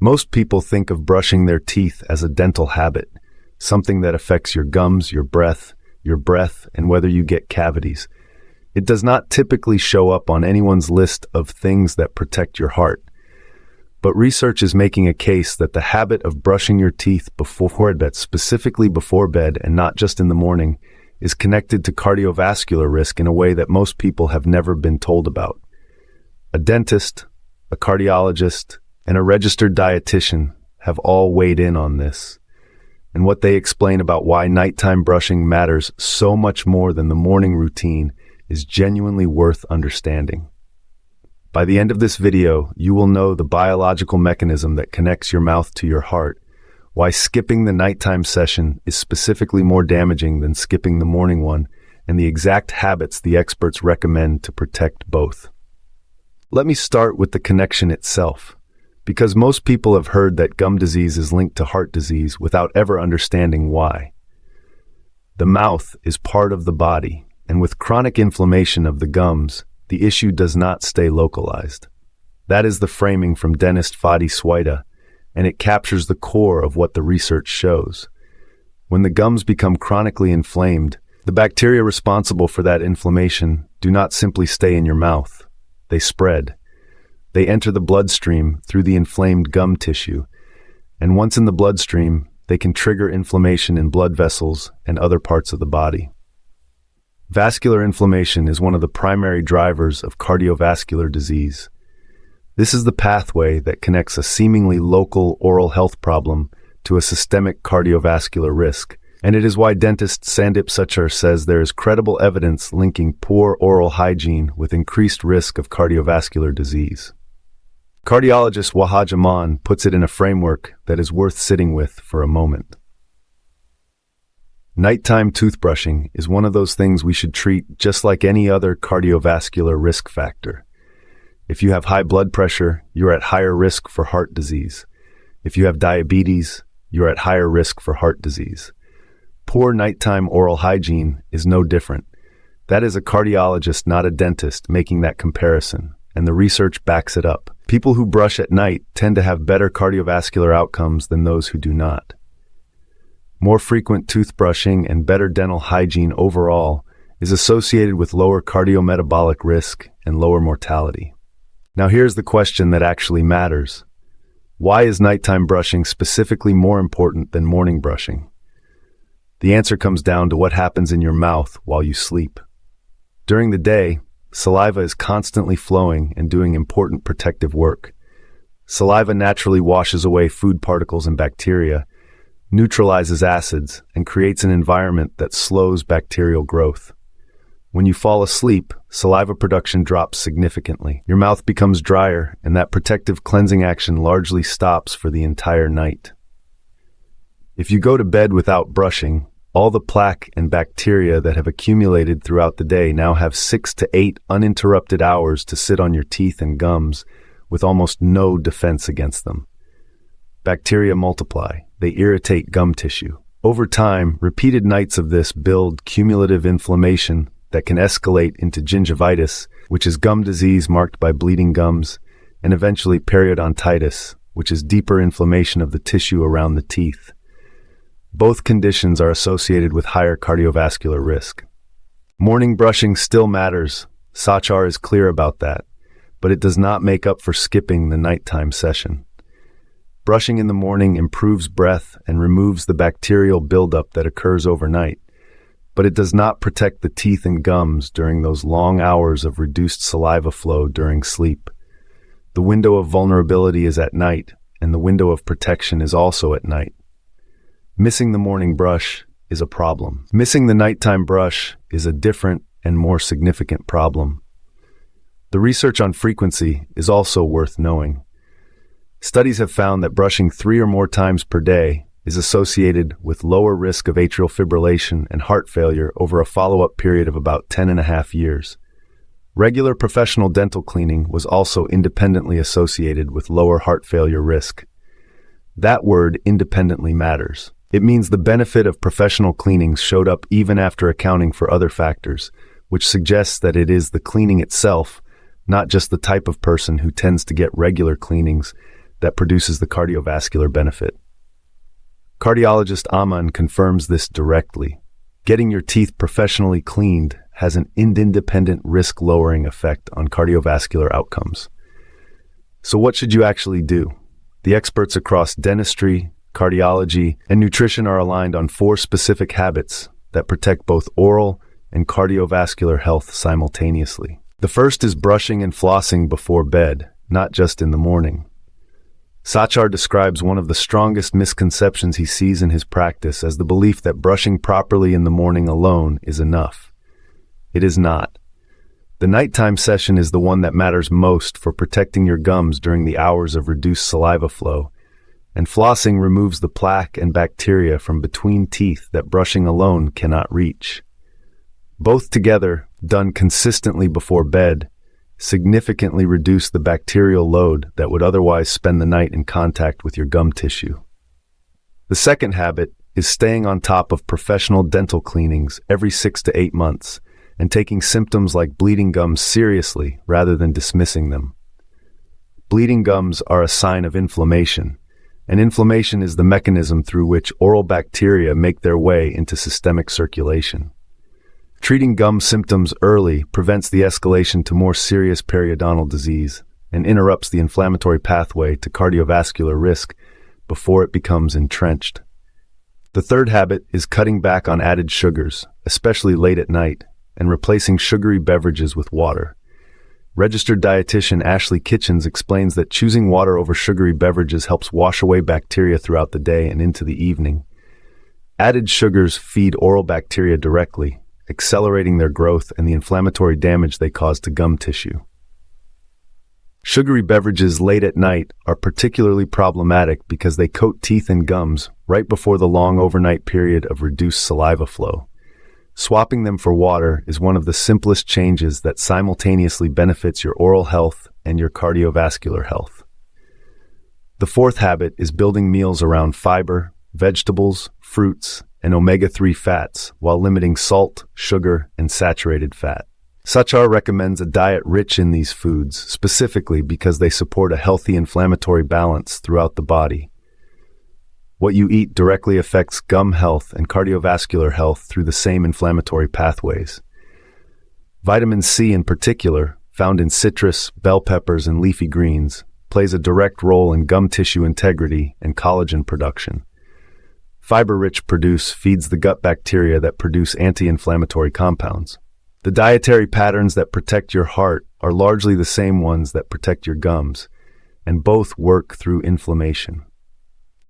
Most people think of brushing their teeth as a dental habit, something that affects your gums, your breath, and whether you get cavities. It does not typically show up on anyone's list of things that protect your heart. But research is making a case that the habit of brushing your teeth before bed, specifically before bed and not just in the morning, is connected to cardiovascular risk in a way that most people have never been told about. A dentist, a cardiologist, and a registered dietitian have all weighed in on this, and what they explain about why nighttime brushing matters so much more than the morning routine is genuinely worth understanding. By the end of this video, you will know the biological mechanism that connects your mouth to your heart, why skipping the nighttime session is specifically more damaging than skipping the morning one, and the exact habits the experts recommend to protect both. Let me start with the connection itself, because most people have heard that gum disease is linked to heart disease without ever understanding why. The mouth is part of the body, and with chronic inflammation of the gums, the issue does not stay localized. That is the framing from dentist Fadi Swaita, and it captures the core of what the research shows. When the gums become chronically inflamed, the bacteria responsible for that inflammation do not simply stay in your mouth. They spread. They enter the bloodstream through the inflamed gum tissue, and once in the bloodstream, they can trigger inflammation in blood vessels and other parts of the body. Vascular inflammation is one of the primary drivers of cardiovascular disease. This is the pathway that connects a seemingly local oral health problem to a systemic cardiovascular risk, and it is why dentist Sandip Sachar says there is credible evidence linking poor oral hygiene with increased risk of cardiovascular disease. Cardiologist Wahaj Aman puts it in a framework that is worth sitting with for a moment. Nighttime toothbrushing is one of those things we should treat just like any other cardiovascular risk factor. If you have high blood pressure, you're at higher risk for heart disease. If you have diabetes, you're at higher risk for heart disease. Poor nighttime oral hygiene is no different. That is a cardiologist, not a dentist, making that comparison, and the research backs it up. People who brush at night tend to have better cardiovascular outcomes than those who do not. More frequent toothbrushing and better dental hygiene overall is associated with lower cardiometabolic risk and lower mortality. Now here's the question that actually matters. Why is nighttime brushing specifically more important than morning brushing? The answer comes down to what happens in your mouth while you sleep. During the day, saliva is constantly flowing and doing important protective work. Saliva naturally washes away food particles and bacteria, neutralizes acids, and creates an environment that slows bacterial growth. When you fall asleep, saliva production drops significantly. Your mouth becomes drier, and that protective cleansing action largely stops for the entire night. If you go to bed without brushing, all the plaque and bacteria that have accumulated throughout the day now have 6 to 8 uninterrupted hours to sit on your teeth and gums with almost no defense against them. Bacteria multiply. They irritate gum tissue. Over time, repeated nights of this build cumulative inflammation that can escalate into gingivitis, which is gum disease marked by bleeding gums, and eventually periodontitis, which is deeper inflammation of the tissue around the teeth. Both conditions are associated with higher cardiovascular risk. Morning brushing still matters. Sachar is clear about that, but it does not make up for skipping the nighttime session. Brushing in the morning improves breath and removes the bacterial buildup that occurs overnight, but it does not protect the teeth and gums during those long hours of reduced saliva flow during sleep. The window of vulnerability is at night, and the window of protection is also at night. Missing the morning brush is a problem. Missing the nighttime brush is a different and more significant problem. The research on frequency is also worth knowing. Studies have found that brushing 3 or more times per day is associated with lower risk of atrial fibrillation and heart failure over a follow-up period of about 10.5 years. Regular professional dental cleaning was also independently associated with lower heart failure risk. That word independently matters. It means the benefit of professional cleanings showed up even after accounting for other factors, which suggests that it is the cleaning itself, not just the type of person who tends to get regular cleanings, that produces the cardiovascular benefit. Cardiologist Aman confirms this directly. Getting your teeth professionally cleaned has an independent risk-lowering effect on cardiovascular outcomes. So what should you actually do? The experts across dentistry, cardiology, and nutrition are aligned on 4 specific habits that protect both oral and cardiovascular health simultaneously. The first is brushing and flossing before bed, not just in the morning. Sachar describes one of the strongest misconceptions he sees in his practice as the belief that brushing properly in the morning alone is enough. It is not. The nighttime session is the one that matters most for protecting your gums during the hours of reduced saliva flow, and flossing removes the plaque and bacteria from between teeth that brushing alone cannot reach. Both together, done consistently before bed, significantly reduce the bacterial load that would otherwise spend the night in contact with your gum tissue. The second habit is staying on top of professional dental cleanings every 6 to 8 months and taking symptoms like bleeding gums seriously rather than dismissing them. Bleeding gums are a sign of inflammation, and inflammation is the mechanism through which oral bacteria make their way into systemic circulation. Treating gum symptoms early prevents the escalation to more serious periodontal disease and interrupts the inflammatory pathway to cardiovascular risk before it becomes entrenched. The third habit is cutting back on added sugars, especially late at night, and replacing sugary beverages with water. Registered dietitian Ashley Kitchens explains that choosing water over sugary beverages helps wash away bacteria throughout the day and into the evening. Added sugars feed oral bacteria directly, accelerating their growth and the inflammatory damage they cause to gum tissue. Sugary beverages late at night are particularly problematic because they coat teeth and gums right before the long overnight period of reduced saliva flow. Swapping them for water is one of the simplest changes that simultaneously benefits your oral health and your cardiovascular health. The fourth habit is building meals around fiber, vegetables, fruits, and omega-3 fats while limiting salt, sugar, and saturated fat. Sachar recommends a diet rich in these foods, specifically because they support a healthy inflammatory balance throughout the body. What you eat directly affects gum health and cardiovascular health through the same inflammatory pathways. Vitamin C in particular, found in citrus, bell peppers, and leafy greens, plays a direct role in gum tissue integrity and collagen production. Fiber-rich produce feeds the gut bacteria that produce anti-inflammatory compounds. The dietary patterns that protect your heart are largely the same ones that protect your gums, and both work through inflammation.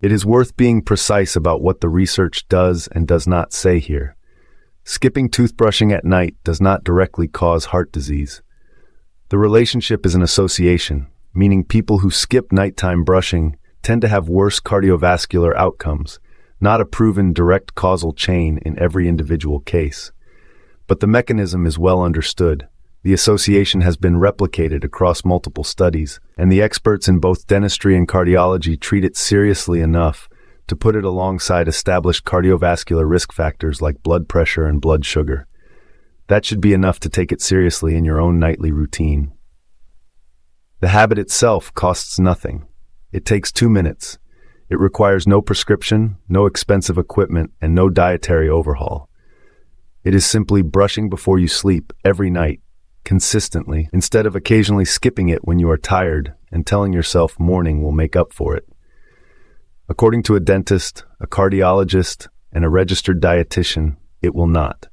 It is worth being precise about what the research does and does not say here. Skipping toothbrushing at night does not directly cause heart disease. The relationship is an association, meaning people who skip nighttime brushing tend to have worse cardiovascular outcomes, not a proven direct causal chain in every individual case. But the mechanism is well understood. The association has been replicated across multiple studies, and the experts in both dentistry and cardiology treat it seriously enough to put it alongside established cardiovascular risk factors like blood pressure and blood sugar. That should be enough to take it seriously in your own nightly routine. The habit itself costs nothing. It takes 2 minutes. It requires no prescription, no expensive equipment, and no dietary overhaul. It is simply brushing before you sleep every night, consistently, instead of occasionally skipping it when you are tired and telling yourself morning will make up for it. According to a dentist, a cardiologist, and a registered dietitian, it will not.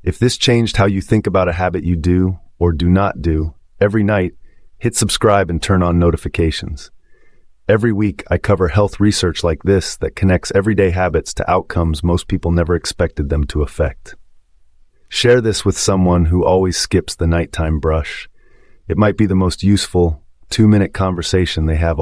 If this changed how you think about a habit you do or do not do every night, hit subscribe and turn on notifications. Every week, I cover health research like this that connects everyday habits to outcomes most people never expected them to affect. Share this with someone who always skips the nighttime brush. It might be the most useful 2-minute conversation they have